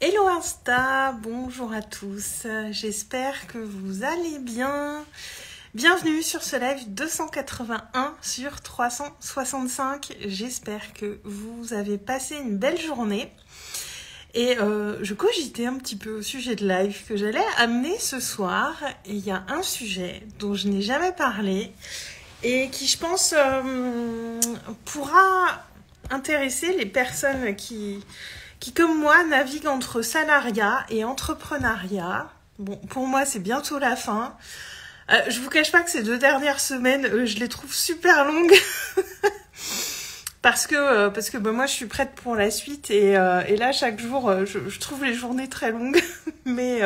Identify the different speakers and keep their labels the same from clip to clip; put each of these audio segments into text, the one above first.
Speaker 1: Hello Insta, bonjour à tous, j'espère que vous allez bien. Bienvenue sur ce live 281 sur 365, j'espère que vous avez passé une belle journée. Et je cogitais un petit peu au sujet de live que j'allais amener ce soir. Et il y a un sujet dont je n'ai jamais parlé et qui, je pense, pourra intéresser les personnes qui, comme moi, naviguent entre salariat et entrepreneuriat. Bon, pour moi, c'est bientôt la fin. Je vous cache pas que ces 2 dernières semaines, je les trouve super longues. Parce que moi, je suis prête pour la suite. Et là, chaque jour, je trouve les journées très longues. Mais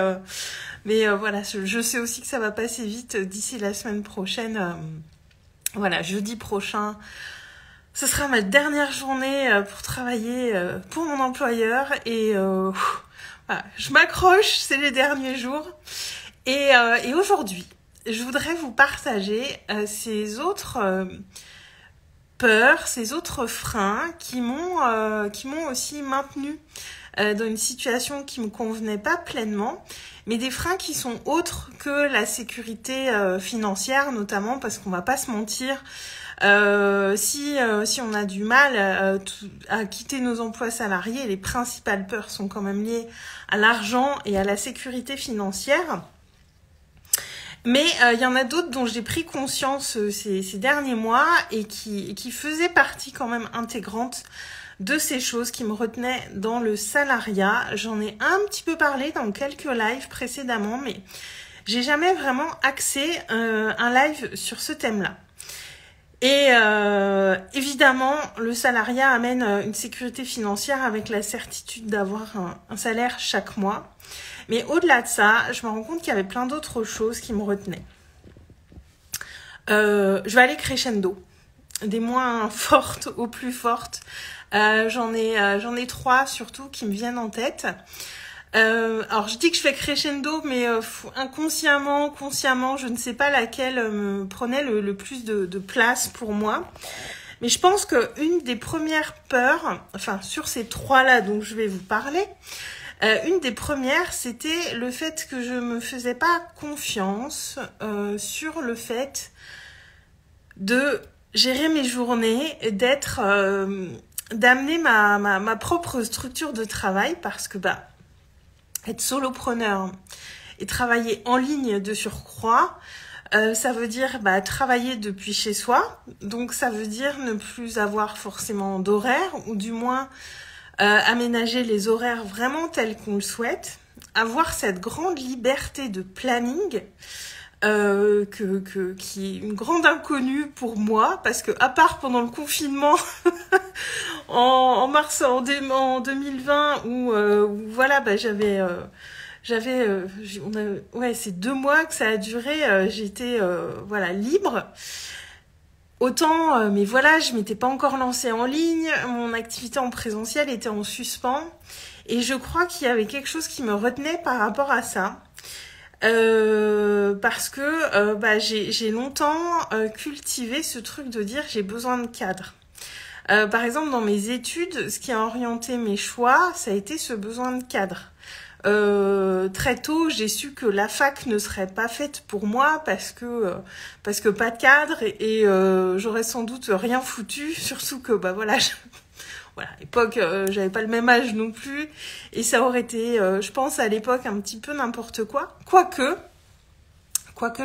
Speaker 1: voilà, je sais aussi que ça va passer vite d'ici la semaine prochaine. Voilà, jeudi prochain. Ce sera ma dernière journée pour travailler pour mon employeur et voilà, je m'accroche, c'est les derniers jours. Et aujourd'hui, je voudrais vous partager ces autres peurs, ces autres freins qui m'ont aussi maintenue dans une situation qui me convenait pas pleinement, mais des freins qui sont autres que la sécurité financière, notamment parce qu'on va pas se mentir. Si on a du mal à quitter nos emplois salariés, les principales peurs sont quand même liées à l'argent et à la sécurité financière. Mais il y en a d'autres dont j'ai pris conscience ces derniers mois et qui faisaient partie quand même intégrante de ces choses qui me retenaient dans le salariat. J'en ai un petit peu parlé dans quelques lives précédemment, mais j'ai jamais vraiment axé un live sur ce thème-là. Et évidemment, le salariat amène une sécurité financière avec la certitude d'avoir un salaire chaque mois. Mais au-delà de ça, je me rends compte qu'il y avait plein d'autres choses qui me retenaient. Je vais aller crescendo, des moins fortes aux plus fortes. J'en ai 3 surtout qui me viennent en tête. Alors je dis que je fais crescendo, mais inconsciemment, consciemment, je ne sais pas laquelle me prenait le plus de place pour moi. Mais je pense qu'une des premières peurs, enfin sur ces 3-là dont je vais vous parler, une des premières, c'était le fait que je me faisais pas confiance sur le fait de gérer mes journées, d'amener ma propre structure de travail, parce que être solopreneur et travailler en ligne de surcroît, ça veut dire travailler depuis chez soi. Donc ça veut dire ne plus avoir forcément d'horaire, ou du moins aménager les horaires vraiment tels qu'on le souhaite. Avoir cette grande liberté de planning qui est une grande inconnue pour moi, parce que à part pendant le confinement en mars en 2020 où voilà c'est 2 mois que ça a duré, j'étais voilà libre. Autant, mais voilà, je m'étais pas encore lancée en ligne, mon activité en présentiel était en suspens, et je crois qu'il y avait quelque chose qui me retenait par rapport à ça. Parce que j'ai longtemps cultivé ce truc de dire j'ai besoin de cadre. Par exemple, dans mes études, ce qui a orienté mes choix, ça a été ce besoin de cadre. Très tôt, j'ai su que la fac ne serait pas faite pour moi parce que pas de cadre et j'aurais sans doute rien foutu, surtout que voilà, à l'époque, j'avais pas le même âge non plus et ça aurait été, je pense à l'époque, un petit peu n'importe quoi. Quoique,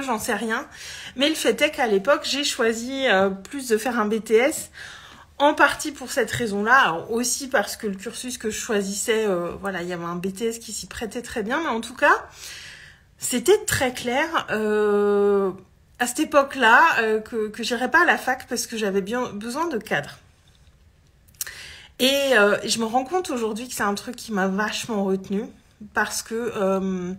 Speaker 1: j'en sais rien. Mais le fait est qu'à l'époque, j'ai choisi plus de faire un BTS. En partie pour cette raison-là, alors aussi parce que le cursus que je choisissais, il y avait un BTS qui s'y prêtait très bien, mais en tout cas, c'était très clair à cette époque-là que j'irais pas à la fac parce que j'avais bien besoin de cadre. Et je me rends compte aujourd'hui que c'est un truc qui m'a vachement retenue parce que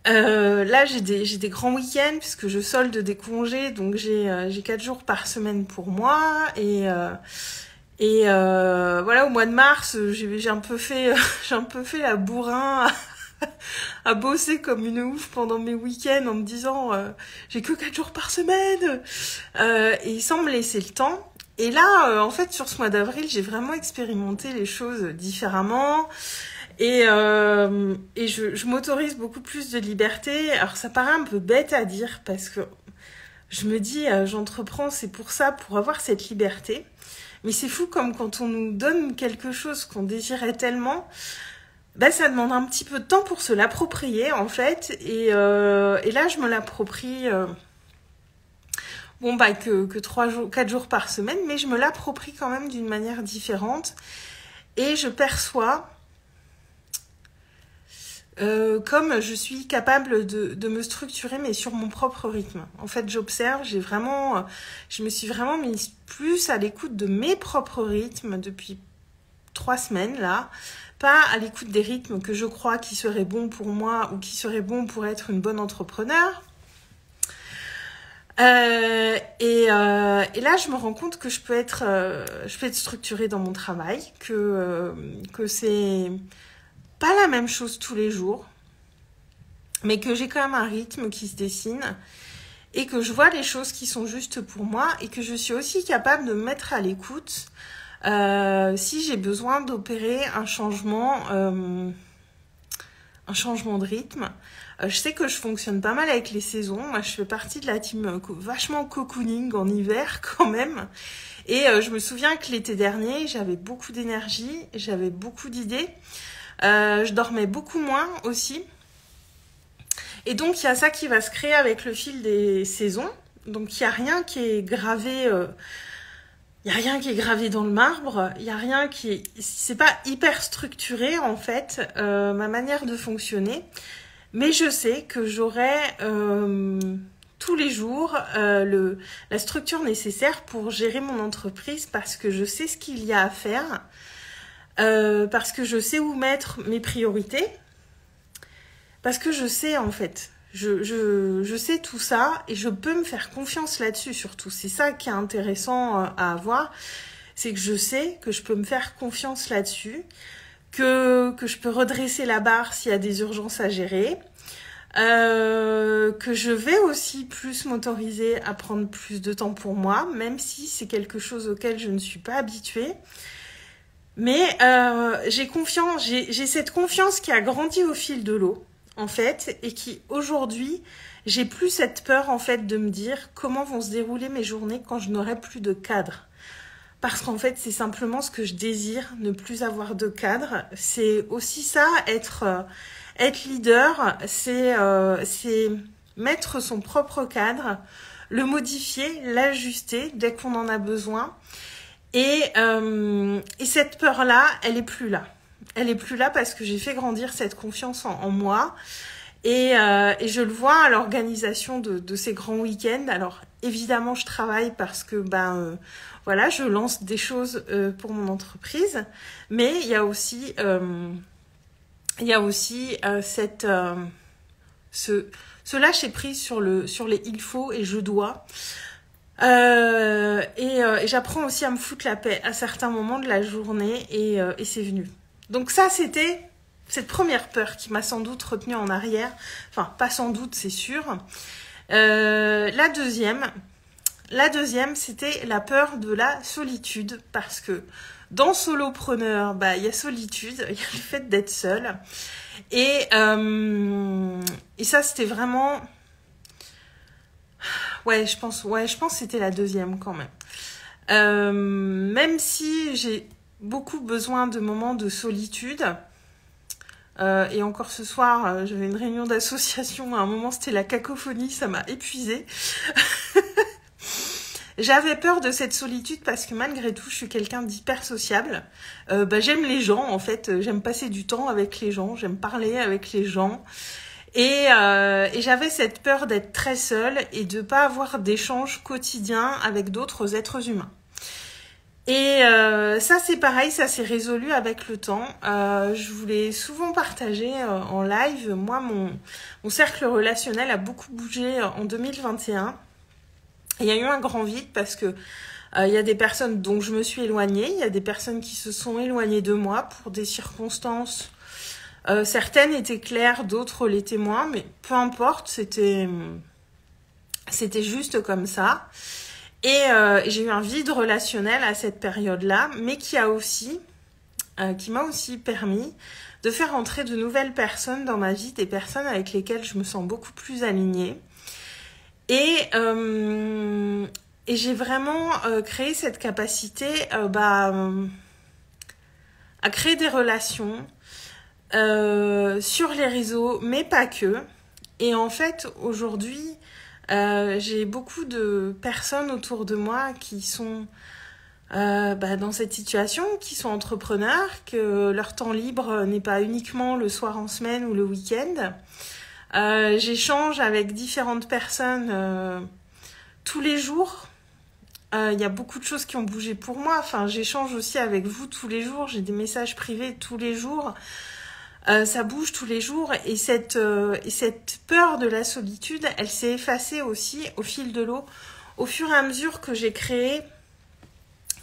Speaker 1: là, j'ai des grands week-ends puisque je solde des congés, donc j'ai 4 jours par semaine pour moi et voilà, au mois de mars, j'ai un peu fait la bourrin à bosser comme une ouf pendant mes week-ends en me disant j'ai que 4 jours par semaine et sans me laisser le temps. Et là, en fait, sur ce mois d'avril, j'ai vraiment expérimenté les choses différemment. Et je m'autorise beaucoup plus de liberté. Alors ça paraît un peu bête à dire parce que je me dis, j'entreprends, c'est pour ça, pour avoir cette liberté. Mais c'est fou comme quand on nous donne quelque chose qu'on désirait tellement, bah, ça demande un petit peu de temps pour se l'approprier en fait. Et là, je me l'approprie, bon bah que 4 jours par semaine, mais je me l'approprie quand même d'une manière différente. Et je perçois comme je suis capable de me structurer, mais sur mon propre rythme. En fait, j'observe, je me suis vraiment mise plus à l'écoute de mes propres rythmes depuis 3 semaines, là. Pas à l'écoute des rythmes que je crois qui seraient bons pour moi ou qui seraient bons pour être une bonne entrepreneur. Et là, je me rends compte que je peux être structurée dans mon travail, que c'est pas la même chose tous les jours, mais que j'ai quand même un rythme qui se dessine et que je vois les choses qui sont justes pour moi et que je suis aussi capable de me mettre à l'écoute si j'ai besoin d'opérer un changement de rythme. Je sais que je fonctionne pas mal avec les saisons. Moi, je fais partie de la team vachement cocooning en hiver quand même. Et je me souviens que l'été dernier, j'avais beaucoup d'énergie, j'avais beaucoup d'idées. Je dormais beaucoup moins aussi. Et donc, il y a ça qui va se créer avec le fil des saisons. Donc, il n'y a rien qui est gravé... il n'y a rien qui est gravé dans le marbre. Il n'y a rien qui est... C'est pas hyper structuré, en fait, ma manière de fonctionner. Mais je sais que j'aurai tous les jours la structure nécessaire pour gérer mon entreprise parce que je sais ce qu'il y a à faire. Parce que je sais où mettre mes priorités, parce que je sais en fait, je sais tout ça et je peux me faire confiance là-dessus surtout. C'est ça qui est intéressant à avoir, c'est que je sais que je peux me faire confiance là-dessus, que je peux redresser la barre s'il y a des urgences à gérer, que je vais aussi plus m'autoriser à prendre plus de temps pour moi, même si c'est quelque chose auquel je ne suis pas habituée. Mais j'ai cette confiance qui a grandi au fil de l'eau, en fait, et qui aujourd'hui, j'ai plus cette peur, en fait, de me dire comment vont se dérouler mes journées quand je n'aurai plus de cadre. Parce qu'en fait, c'est simplement ce que je désire, ne plus avoir de cadre. C'est aussi ça, être leader, c'est mettre son propre cadre, le modifier, l'ajuster dès qu'on en a besoin. Et cette peur-là, elle est plus là. Elle est plus là parce que j'ai fait grandir cette confiance en moi. Et je le vois à l'organisation de ces grands week-ends. Alors, évidemment, je travaille parce que, voilà, je lance des choses pour mon entreprise. Mais il y a aussi ce lâcher-prise sur les il faut et je dois. Et j'apprends aussi à me foutre la paix à certains moments de la journée et c'est venu. Donc ça, c'était cette première peur qui m'a sans doute retenue en arrière. Enfin, pas sans doute, c'est sûr. La deuxième, c'était la peur de la solitude parce que dans solopreneur, il y a solitude, il y a le fait d'être seul. Et ça, c'était vraiment... Ouais, je pense que c'était la deuxième quand même. Même si j'ai beaucoup besoin de moments de solitude, et encore ce soir, j'avais une réunion d'association, à un moment c'était la cacophonie, ça m'a épuisée. J'avais peur de cette solitude parce que malgré tout, je suis quelqu'un d'hyper sociable. J'aime les gens, en fait, j'aime passer du temps avec les gens, j'aime parler avec les gens. Et j'avais cette peur d'être très seule et de pas avoir d'échanges quotidiens avec d'autres êtres humains. Et ça, c'est pareil, ça s'est résolu avec le temps. Je voulais souvent partager en live. Moi, mon cercle relationnel a beaucoup bougé en 2021. Il y a eu un grand vide parce que il y a des personnes dont je me suis éloignée. Il y a des personnes qui se sont éloignées de moi pour des circonstances. Certaines étaient claires, d'autres l'étaient moins, mais peu importe, c'était juste comme ça. Et j'ai eu un vide relationnel à cette période-là, mais qui a aussi qui m'a aussi permis de faire entrer de nouvelles personnes dans ma vie, des personnes avec lesquelles je me sens beaucoup plus alignée. Et j'ai vraiment créé cette capacité à créer des relations sur les réseaux, mais pas que. Et en fait, aujourd'hui, j'ai beaucoup de personnes autour de moi qui sont dans cette situation, qui sont entrepreneurs, que leur temps libre n'est pas uniquement le soir en semaine ou le week-end. J'échange avec différentes personnes tous les jours. Il y a beaucoup de choses qui ont bougé pour moi. Enfin, j'échange aussi avec vous tous les jours. J'ai des messages privés tous les jours. Ça bouge tous les jours. Et cette peur de la solitude, elle s'est effacée aussi au fil de l'eau, au fur et à mesure que j'ai créé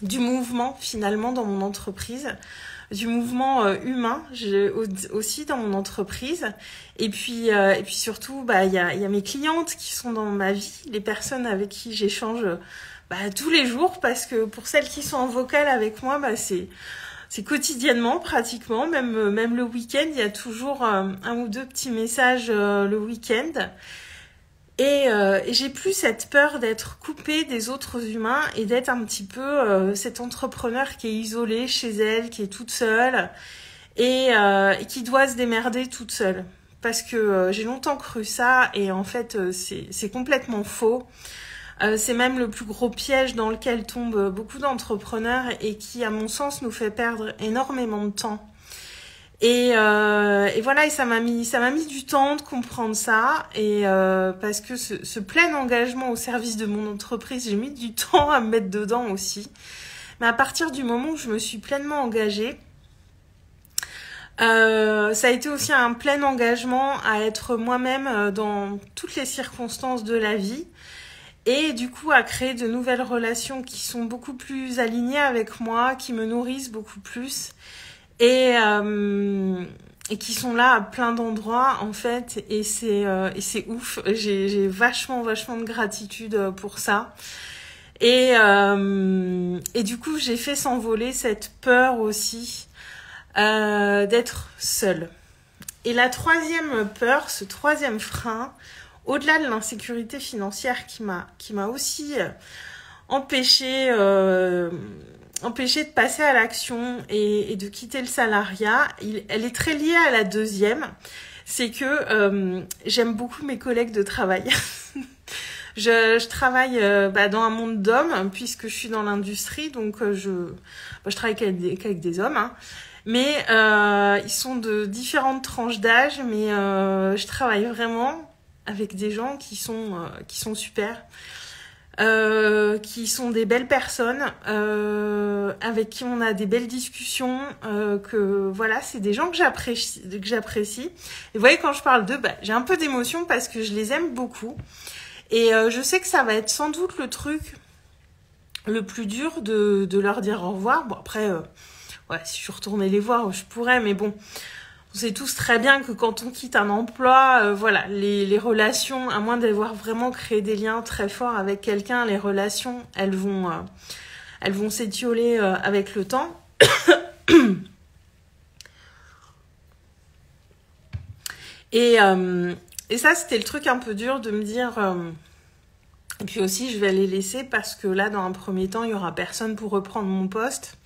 Speaker 1: du mouvement finalement dans mon entreprise, du mouvement humain aussi dans mon entreprise. Et puis surtout, il y a mes clientes qui sont dans ma vie, les personnes avec qui j'échange tous les jours, parce que pour celles qui sont en vocal avec moi, c'est quotidiennement pratiquement, même le week-end, il y a toujours un ou deux petits messages le week-end. Et j'ai plus cette peur d'être coupée des autres humains et d'être un petit peu cet entrepreneur qui est isolé chez elle, qui est toute seule et qui doit se démerder toute seule. Parce que j'ai longtemps cru ça et en fait c'est complètement faux. C'est même le plus gros piège dans lequel tombent beaucoup d'entrepreneurs et qui, à mon sens, nous fait perdre énormément de temps. Et voilà, et ça m'a mis du temps de comprendre ça, et parce que ce plein engagement au service de mon entreprise, j'ai mis du temps à me mettre dedans aussi. Mais à partir du moment où je me suis pleinement engagée, ça a été aussi un plein engagement à être moi-même dans toutes les circonstances de la vie. Et du coup, à créer de nouvelles relations qui sont beaucoup plus alignées avec moi, qui me nourrissent beaucoup plus et qui sont là à plein d'endroits, en fait. Et c'est ouf. J'ai vachement de gratitude pour ça. Et du coup, j'ai fait s'envoler cette peur aussi d'être seule. Et la troisième peur, ce troisième frein, au-delà de l'insécurité financière qui m'a aussi empêché de passer à l'action et de quitter le salariat, elle est très liée à la deuxième. C'est que j'aime beaucoup mes collègues de travail. Je travaille dans un monde d'hommes puisque je suis dans l'industrie, donc je travaille qu'avec des hommes. Hein. Mais ils sont de différentes tranches d'âge, mais je travaille vraiment avec des gens qui sont super, qui sont des belles personnes, avec qui on a des belles discussions, c'est des gens que j'apprécie. Et vous voyez, quand je parle d'eux, j'ai un peu d'émotion parce que je les aime beaucoup. Et je sais que ça va être sans doute le truc le plus dur de leur dire au revoir. Bon, après, si je retournais les voir, je pourrais, mais bon... On sait tous très bien que quand on quitte un emploi, les relations, à moins d'avoir vraiment créé des liens très forts avec quelqu'un, les relations, elles vont s'étioler avec le temps. Et ça, c'était le truc un peu dur de me dire... et puis aussi, je vais les laisser parce que là, dans un premier temps, il y aura personne pour reprendre mon poste.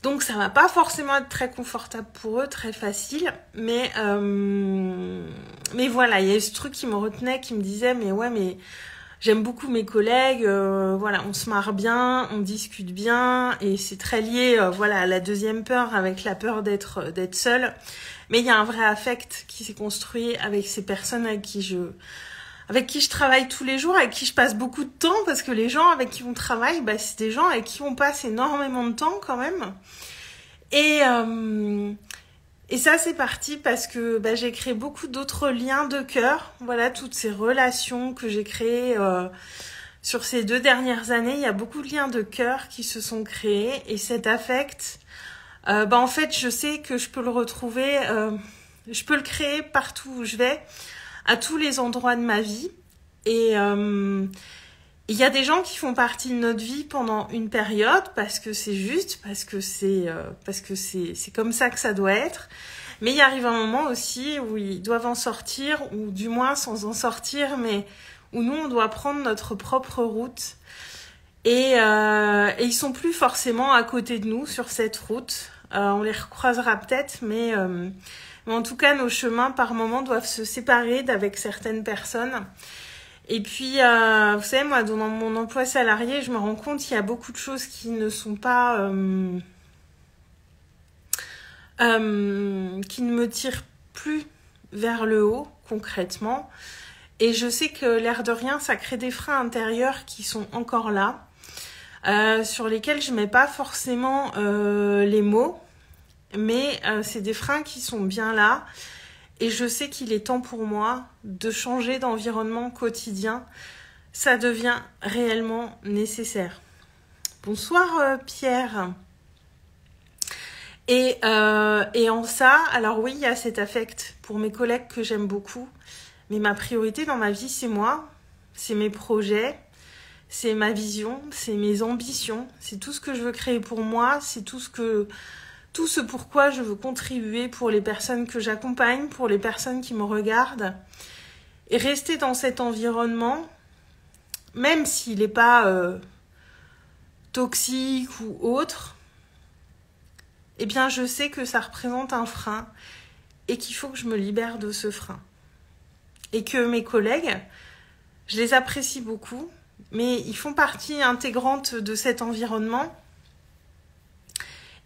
Speaker 1: Donc ça va pas forcément être très confortable pour eux, très facile, mais voilà, il y a eu ce truc qui me retenait, qui me disait mais j'aime beaucoup mes collègues, on se marre bien, on discute bien, et c'est très lié à la deuxième peur, avec la peur d'être seule. Mais il y a un vrai affect qui s'est construit avec ces personnes avec qui je travaille tous les jours, avec qui je passe beaucoup de temps, parce que les gens avec qui on travaille, c'est des gens avec qui on passe énormément de temps quand même. Et ça, c'est parti parce que j'ai créé beaucoup d'autres liens de cœur. Voilà, toutes ces relations que j'ai créées sur ces 2 dernières années. Il y a beaucoup de liens de cœur qui se sont créés. Et cet affect, en fait, je sais que je peux le retrouver, je peux le créer partout où je vais, à tous les endroits de ma vie. Il y a des gens qui font partie de notre vie pendant une période parce que c'est juste, parce que c'est comme ça que ça doit être. Mais il arrive un moment aussi où ils doivent en sortir, ou du moins sans en sortir, mais où nous, on doit prendre notre propre route. Et ils sont plus forcément à côté de nous sur cette route. On les recroisera peut-être, mais en tout cas, nos chemins, par moments, doivent se séparer d'avec certaines personnes. Et puis, vous savez, moi, dans mon emploi salarié, je me rends compte qu'il y a beaucoup de choses qui ne sont pas... qui ne me tirent plus vers le haut, concrètement. Et je sais que l'air de rien, ça crée des freins intérieurs qui sont encore là, sur lesquels je mets pas forcément les mots, mais c'est des freins qui sont bien là. Et je sais qu'il est temps pour moi de changer d'environnement quotidien. Ça devient réellement nécessaire. Bonsoir Pierre. Et en ça, alors oui, il y a cet affect pour mes collègues que j'aime beaucoup. Mais ma priorité dans ma vie, c'est moi. C'est mes projets. C'est ma vision. C'est mes ambitions. C'est tout ce que je veux créer pour moi. C'est tout ce pourquoi je veux contribuer pour les personnes que j'accompagne, pour les personnes qui me regardent. Et rester dans cet environnement, même s'il n'est pas toxique ou autre, eh bien je sais que ça représente un frein et qu'il faut que je me libère de ce frein. Et que mes collègues, je les apprécie beaucoup, mais ils font partie intégrante de cet environnement.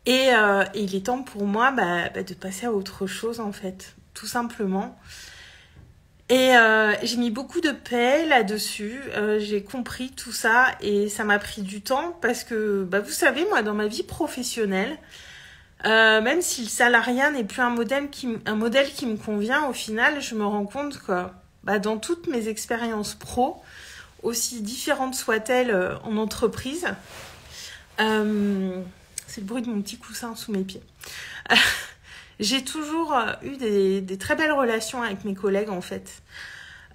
Speaker 1: Et il est temps pour moi de passer à autre chose, en fait, tout simplement. Et j'ai mis beaucoup de paix là-dessus. J'ai compris tout ça et ça m'a pris du temps parce que, vous savez, moi, dans ma vie professionnelle, même si le salariat n'est plus un modèle qui me convient, au final, je me rends compte que dans toutes mes expériences pro, aussi différentes soient-elles en entreprise, c'est le bruit de mon petit coussin sous mes pieds. J'ai toujours eu des très belles relations avec mes collègues, en fait.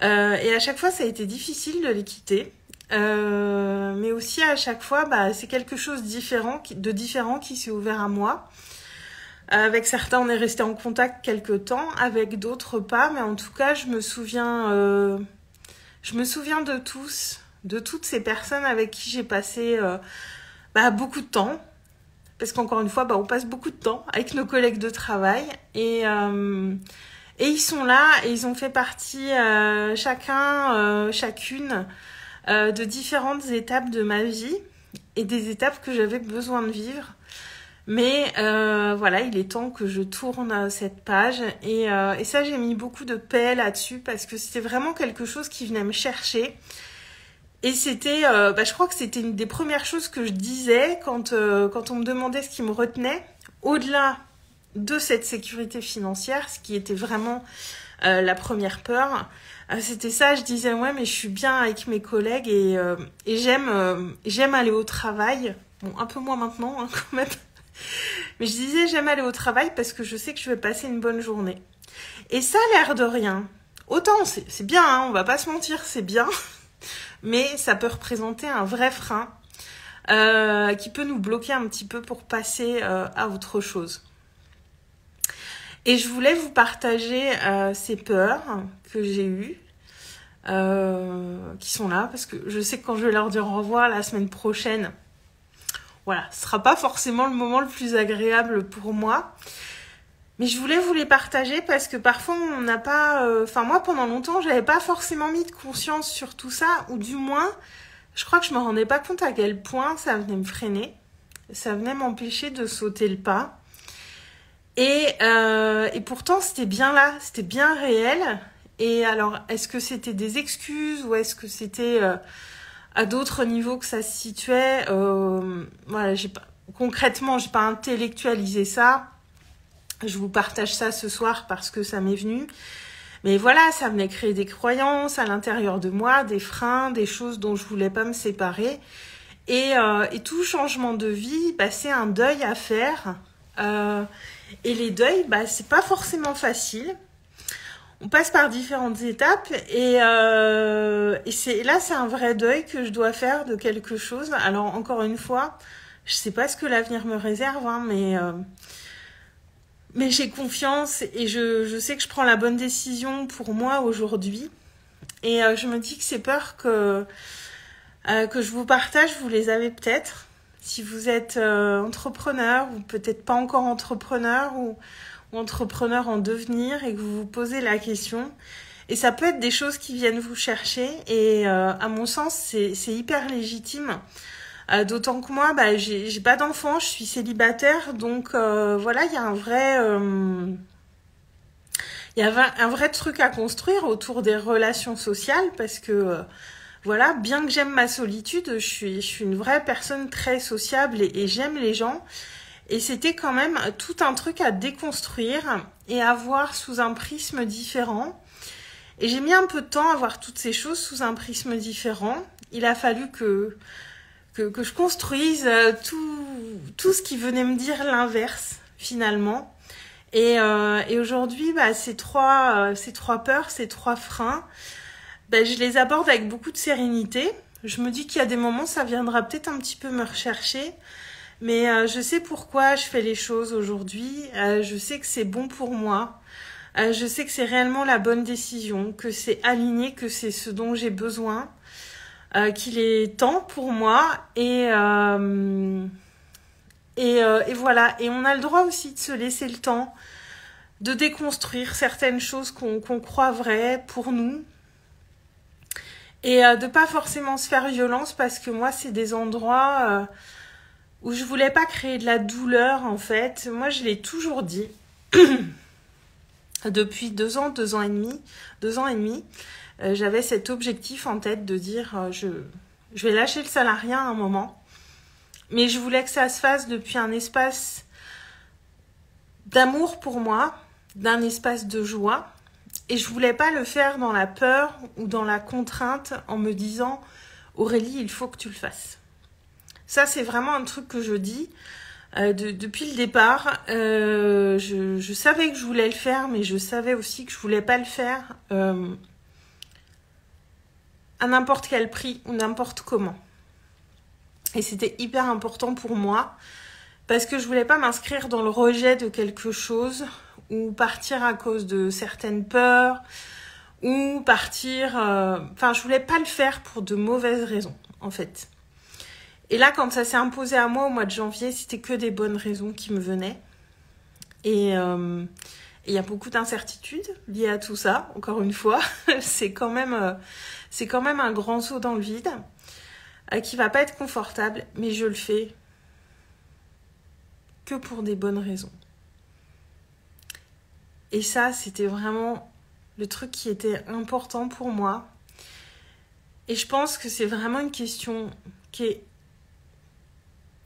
Speaker 1: Et à chaque fois, ça a été difficile de les quitter. Mais aussi, à chaque fois, c'est quelque chose de différent qui s'est ouvert à moi. Avec certains, on est resté en contact quelque temps. Avec d'autres, pas. Mais en tout cas, je me souviens de toutes ces personnes avec qui j'ai passé beaucoup de temps. Parce qu'encore une fois, on passe beaucoup de temps avec nos collègues de travail. Et ils sont là et ils ont fait partie, chacune, de différentes étapes de ma vie. Et des étapes que j'avais besoin de vivre. Mais il est temps que je tourne cette page. Et ça, j'ai mis beaucoup de paix là-dessus. Parce que c'était vraiment quelque chose qui venait me chercher. Et c'était, je crois que c'était une des premières choses que je disais quand on me demandait ce qui me retenait, au-delà de cette sécurité financière, ce qui était vraiment la première peur. C'était ça, je disais, ouais, mais je suis bien avec mes collègues et j'aime aller au travail. Bon, un peu moins maintenant, hein, quand même. Mais je disais, j'aime aller au travail parce que je sais que je vais passer une bonne journée. Et ça a l'air de rien. Autant, c'est bien, hein, on va pas se mentir, c'est bien. Mais ça peut représenter un vrai frein qui peut nous bloquer un petit peu pour passer à autre chose. Et je voulais vous partager ces peurs que j'ai eues, qui sont là, parce que je sais que quand je vais leur dire au revoir la semaine prochaine, voilà, ce sera pas forcément le moment le plus agréable pour moi. Mais je voulais vous les partager parce que parfois on n'a pas... moi pendant longtemps j'avais pas forcément mis de conscience sur tout ça, ou du moins je crois que je me rendais pas compte à quel point ça venait me freiner, ça venait m'empêcher de sauter le pas. Et pourtant c'était bien là, c'était bien réel. Et alors est-ce que c'était des excuses ou est-ce que c'était à d'autres niveaux que ça se situait concrètement j'ai pas intellectualisé ça. Je vous partage ça ce soir parce que ça m'est venu. Mais voilà, ça venait créer des croyances à l'intérieur de moi, des freins, des choses dont je voulais pas me séparer. Et tout changement de vie, c'est un deuil à faire. Et les deuils, c'est pas forcément facile. on passe par différentes étapes et c'est un vrai deuil que je dois faire de quelque chose. Alors encore une fois, je sais pas ce que l'avenir me réserve, hein, mais j'ai confiance et je sais que je prends la bonne décision pour moi aujourd'hui. Et je me dis que ces peurs que je vous partage, vous les avez peut-être. Si vous êtes entrepreneur ou peut-être pas encore entrepreneur ou entrepreneur en devenir et que vous vous posez la question. Et ça peut être des choses qui viennent vous chercher. Et à mon sens, c'est hyper légitime. D'autant que moi, j'ai pas d'enfant, je suis célibataire. Donc voilà, il y a un vrai truc à construire autour des relations sociales parce que voilà, bien que j'aime ma solitude, je suis une vraie personne très sociable et j'aime les gens. Et c'était quand même tout un truc à déconstruire et à voir sous un prisme différent. Et j'ai mis un peu de temps à voir toutes ces choses sous un prisme différent. Il a fallu que je construise tout ce qui venait me dire l'inverse, finalement. Et aujourd'hui, ces trois peurs, ces trois freins, je les aborde avec beaucoup de sérénité. Je me dis qu'il y a des moments, ça viendra peut-être un petit peu me rechercher. Mais je sais pourquoi je fais les choses aujourd'hui. Je sais que c'est bon pour moi. Je sais que c'est réellement la bonne décision, que c'est aligné, que c'est ce dont j'ai besoin, qu'il est temps pour moi. Et voilà. Et on a le droit aussi de se laisser le temps de déconstruire certaines choses qu'on croit vraies pour nous. Et de pas forcément se faire violence parce que moi, c'est des endroits où je voulais pas créer de la douleur, en fait. Moi, je l'ai toujours dit. Depuis 2 ans et demi, j'avais cet objectif en tête de dire je vais lâcher le salariat à un moment. Mais je voulais que ça se fasse depuis un espace d'amour pour moi, d'un espace de joie. Et je voulais pas le faire dans la peur ou dans la contrainte en me disant « Aurélie, il faut que tu le fasses ». Ça, c'est vraiment un truc que je dis depuis le départ. Je savais que je voulais le faire, mais je savais aussi que je voulais pas le faire à n'importe quel prix ou n'importe comment. Et c'était hyper important pour moi parce que je voulais pas m'inscrire dans le rejet de quelque chose ou partir à cause de certaines peurs ou partir... je voulais pas le faire pour de mauvaises raisons, en fait. Et là, quand ça s'est imposé à moi au mois de janvier, c'était que des bonnes raisons qui me venaient. Et il y a beaucoup d'incertitudes liées à tout ça, encore une fois. c'est quand même un grand saut dans le vide qui va pas être confortable, mais je le fais que pour des bonnes raisons. Et ça, c'était vraiment le truc qui était important pour moi. Et je pense que c'est vraiment une question qui est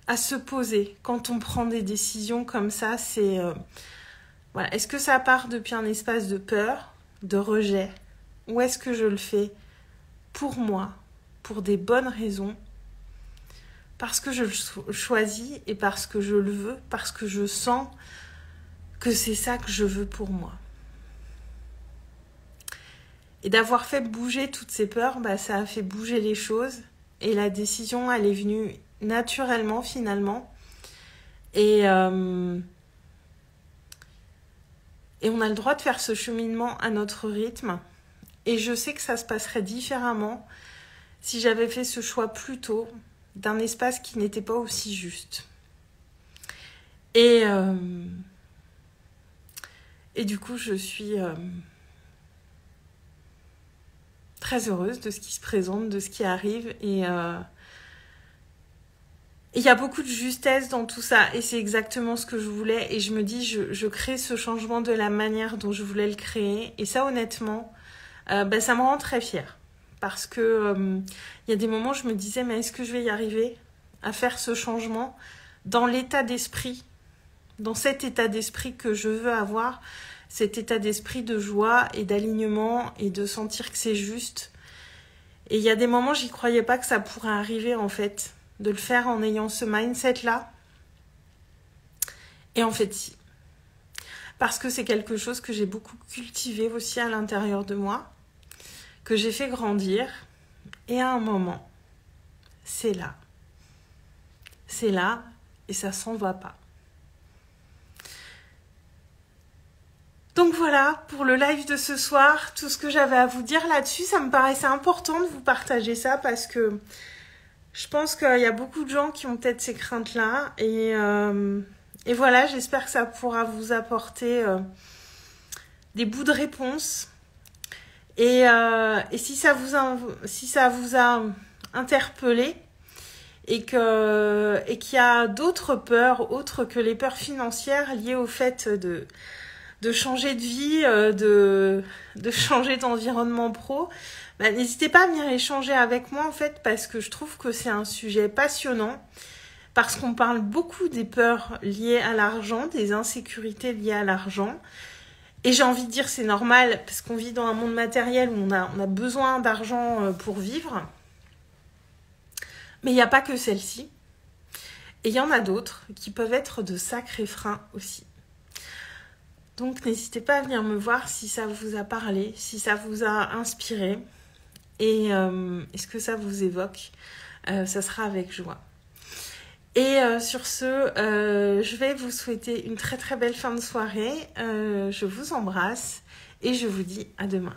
Speaker 1: à se poser quand on prend des décisions comme ça. C'est voilà, est-ce que ça part depuis un espace de peur, de rejet, ou est-ce que je le fais pour moi, pour des bonnes raisons, parce que je le choisis et parce que je le veux, parce que je sens que c'est ça que je veux pour moi. Et d'avoir fait bouger toutes ces peurs, ça a fait bouger les choses. Et la décision, elle est venue naturellement, finalement. Et on a le droit de faire ce cheminement à notre rythme. Et je sais que ça se passerait différemment si j'avais fait ce choix plus tôt d'un espace qui n'était pas aussi juste. Et du coup, je suis très heureuse de ce qui se présente, de ce qui arrive. Et il y a beaucoup de justesse dans tout ça. Et c'est exactement ce que je voulais. Et je me dis, je crée ce changement de la manière dont je voulais le créer. Et ça, honnêtement, ça me rend très fière. Parce que y a des moments où je me disais, mais est-ce que je vais y arriver à faire ce changement dans l'état d'esprit, dans cet état d'esprit que je veux avoir, cet état d'esprit de joie et d'alignement et de sentir que c'est juste. Et il y a des moments, j'y croyais pas que ça pourrait arriver, en fait, de le faire en ayant ce mindset-là. Et en fait, si. parce que c'est quelque chose que j'ai beaucoup cultivé aussi à l'intérieur de moi, que j'ai fait grandir, et à un moment, c'est là. C'est là, et ça s'en va pas. Donc voilà, pour le live de ce soir, tout ce que j'avais à vous dire là-dessus, ça me paraissait important de vous partager ça, parce que je pense qu'il y a beaucoup de gens qui ont peut-être ces craintes-là, et voilà, j'espère que ça pourra vous apporter des bouts de réponse. Et si ça vous a interpellé et qu'il y a d'autres peurs autres que les peurs financières liées au fait de changer de vie, de changer d'environnement pro, bah, n'hésitez pas à venir échanger avec moi en fait, parce que je trouve que c'est un sujet passionnant, parce qu'on parle beaucoup des peurs liées à l'argent, des insécurités liées à l'argent. Et j'ai envie de dire c'est normal, parce qu'on vit dans un monde matériel où on a besoin d'argent pour vivre. Mais il n'y a pas que celle-ci. Et il y en a d'autres qui peuvent être de sacrés freins aussi. Donc n'hésitez pas à venir me voir si ça vous a parlé, si ça vous a inspiré. Et est-ce que ça vous évoque? Ça sera avec joie. Et sur ce, je vais vous souhaiter une très très belle fin de soirée. Je vous embrasse et je vous dis à demain.